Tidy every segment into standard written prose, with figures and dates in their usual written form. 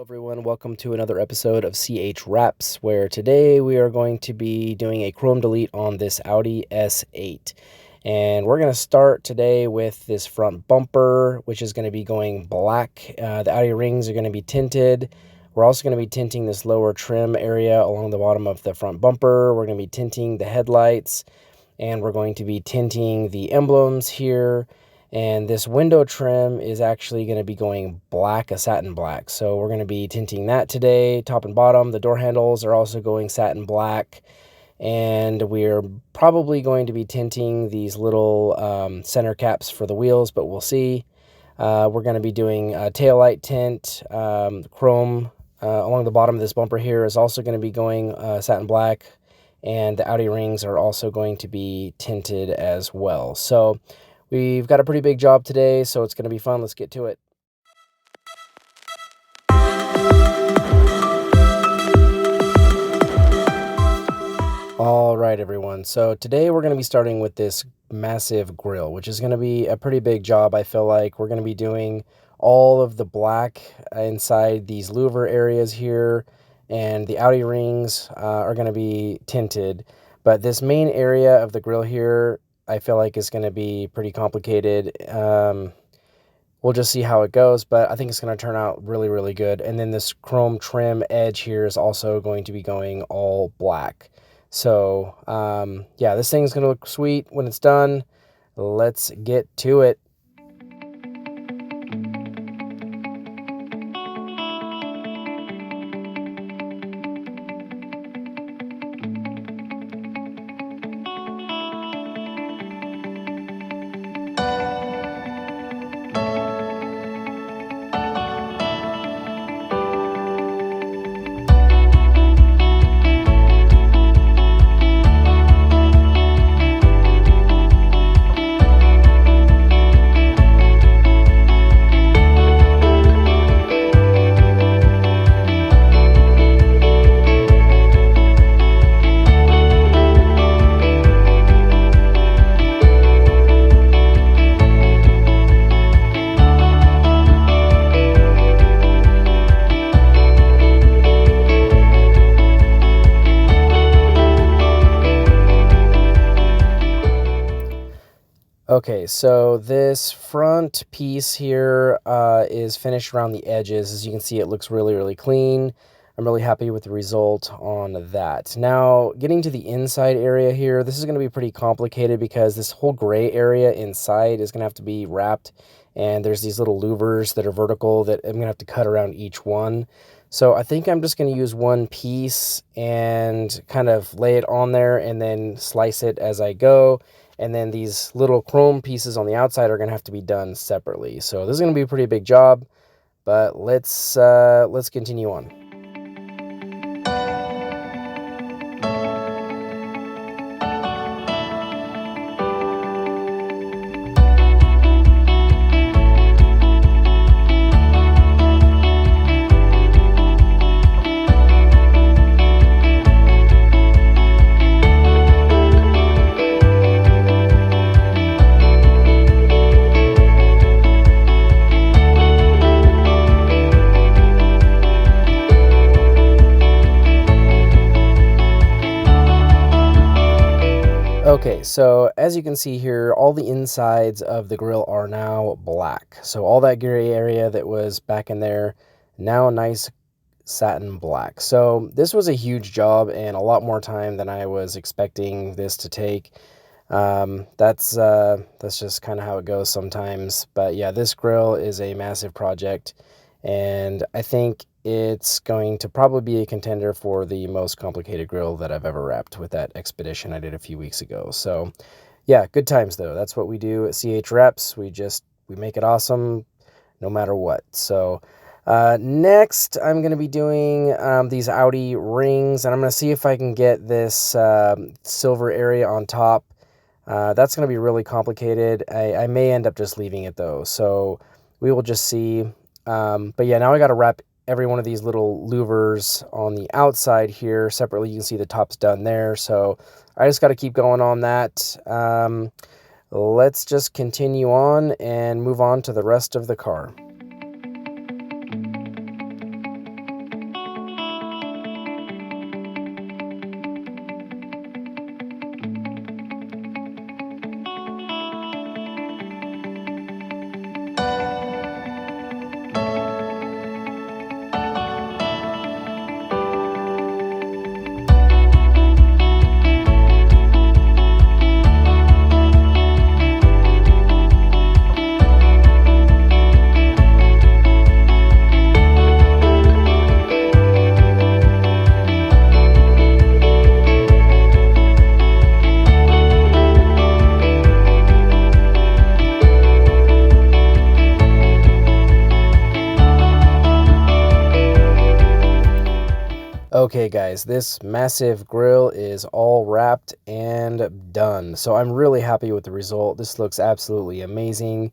Everyone, welcome to another episode of CH Wraps, where today we are going to be doing a chrome delete on this Audi S8. And we're going to start today with this front bumper, which is going to be going black. The Audi rings are going to be tinted. We're also going to be tinting this lower trim area along the bottom of the front bumper. We're going to be tinting the headlights, and we're going to be tinting the emblems here. And this window trim is actually going to be going black, a satin black. So we're going to be tinting that today, top and bottom. The door handles are also going satin black. And we're probably going to be tinting these little center caps for the wheels, but we'll see. We're going to be doing a taillight tint. Chrome along the bottom of this bumper here is also going to be going satin black. And the Audi rings are also going to be tinted as well. So we've got a pretty big job today, so it's going to be fun. Let's get to it. All right, everyone. So today we're going to be starting with this massive grille, which is going to be a pretty big job. I feel like we're going to be doing all of the black inside these louver areas here, and the Audi rings are going to be tinted. But this main area of the grille here, I feel like is going to be pretty complicated. We'll just see how it goes, but I think it's going to turn out really, really good. And then this chrome trim edge here is also going to be going all black. So, yeah, this thing's going to look sweet when it's done. Let's get to it. Okay, so this front piece here is finished around the edges. As you can see, it looks really, really clean. I'm really happy with the result on that. Now, getting to the inside area here, this is going to be pretty complicated because this whole gray area inside is going to have to be wrapped, and there's these little louvers that are vertical that I'm going to have to cut around each one. So I think I'm just going to use one piece and kind of lay it on there and then slice it as I go. And then these little chrome pieces on the outside are going to have to be done separately. So this is going to be a pretty big job, but let's continue on. Okay, so as you can see here, all the insides of the grille are now black. So all that gray area that was back in there, now nice satin black. So this was a huge job and a lot more time than I was expecting this to take. That's just kind of how it goes sometimes. But yeah, this grille is a massive project, and I think it's going to probably be a contender for the most complicated grille that I've ever wrapped with that expedition I did a few weeks ago. So yeah, good times though. That's what we do at CH Wraps. We make it awesome no matter what. So next I'm going to be doing these Audi rings, and I'm going to see if I can get this silver area on top. That's going to be really complicated. I may end up just leaving it though, so we will just see. But yeah, now I got to wrap every one of these little louvers on the outside here separately. You can see the top's done there, so I just got to keep going on that. Let's just continue on and move on to the rest of the car. Okay guys, this massive grill is all wrapped and done. So I'm really happy with the result. This looks absolutely amazing.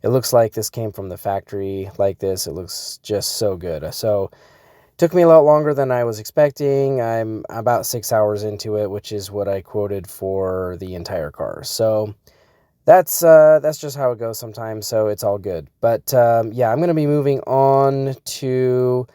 It looks like this came from the factory like this. It looks just so good. So it took me a lot longer than I was expecting. I'm about 6 hours into it, which is what I quoted for the entire car. So that's just how it goes sometimes, so it's all good. But yeah, I'm going to be moving on to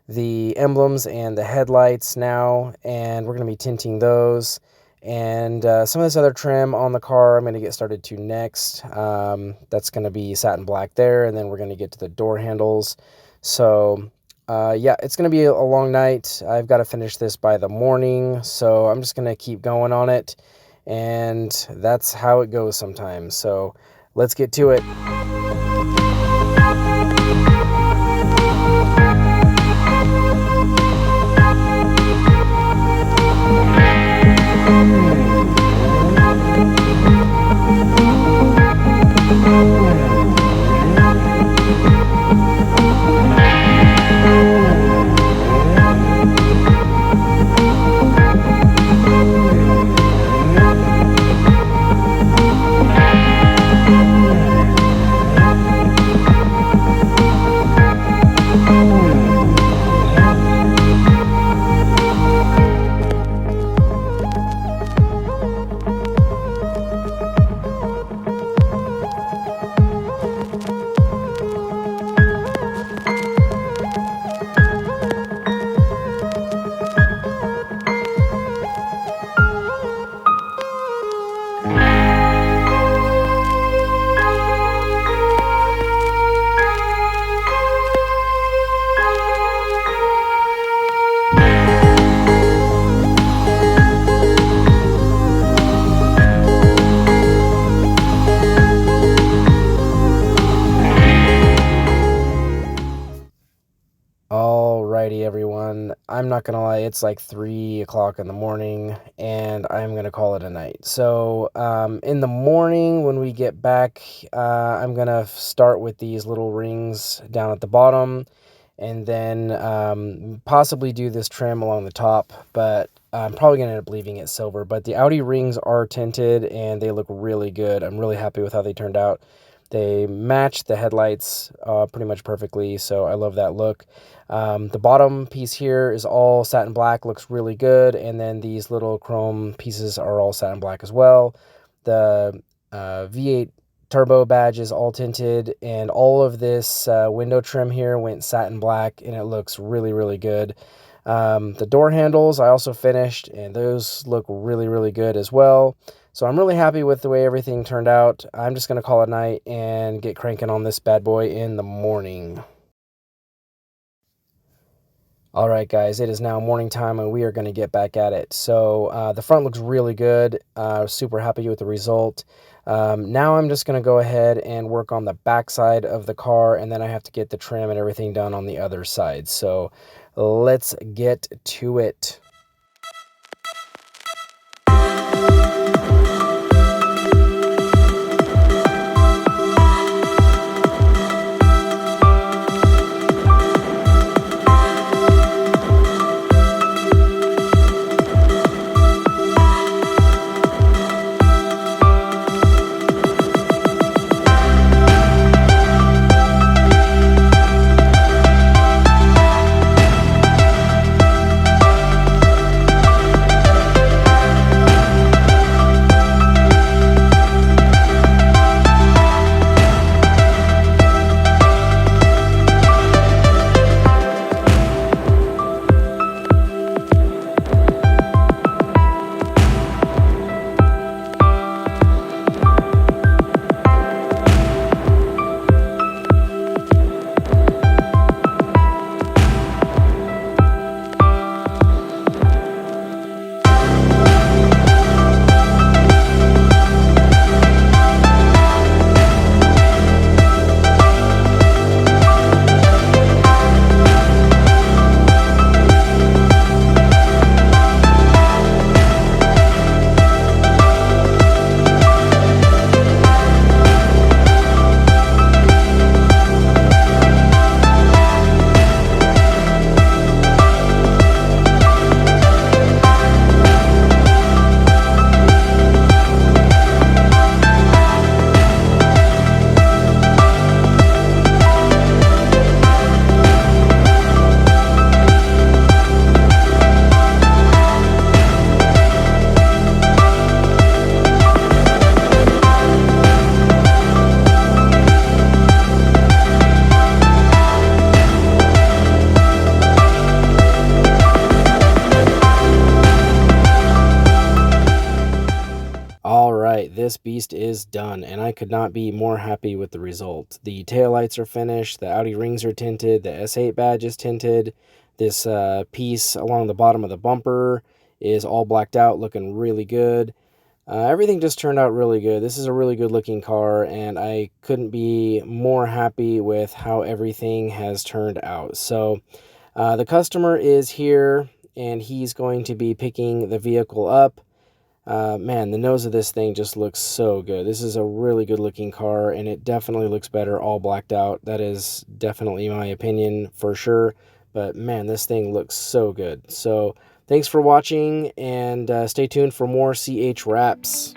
the emblems and the headlights now, and we're going to be tinting those. And some of this other trim on the car I'm going to get started to next. That's going to be satin black there, and then we're going to get to the door handles. So yeah, it's going to be a long night. I've got to finish this by the morning, so I'm just going to keep going on it. And that's how it goes sometimes. So let's get to it. Alrighty everyone, I'm not gonna lie, it's like 3 o'clock in the morning and I'm gonna call it a night. So in the morning when we get back, I'm gonna start with these little rings down at the bottom, and then possibly do this trim along the top, but I'm probably gonna end up leaving it silver. But the Audi rings are tinted and they look really good. I'm really happy with how they turned out. They match the headlights pretty much perfectly, so I love that look. The bottom piece here is all satin black, looks really good, and then these little chrome pieces are all satin black as well. The V8 turbo badge is all tinted, and all of this window trim here went satin black, and it looks really, really good. The door handles I also finished, and those look really, really good as well. So I'm really happy with the way everything turned out. I'm just going to call it night and get cranking on this bad boy in the morning. All right, guys, it is now morning time and we are going to get back at it. So the front looks really good. Super happy with the result. Now I'm just going to go ahead and work on the back side of the car, and then I have to get the trim and everything done on the other side. So let's get to it. this beast is done, and I could not be more happy with the result. The taillights are finished, the Audi rings are tinted, the S8 badge is tinted, this piece along the bottom of the bumper is all blacked out, looking really good. Everything just turned out really good. This is a really good looking car, and I couldn't be more happy with how everything has turned out. So the customer is here, and he's going to be picking the vehicle up. Man, the nose of this thing just looks so good. This is a really good looking car, and it definitely looks better all blacked out. That is definitely my opinion for sure. But man, this thing looks so good. So thanks for watching, and stay tuned for more CH Wraps.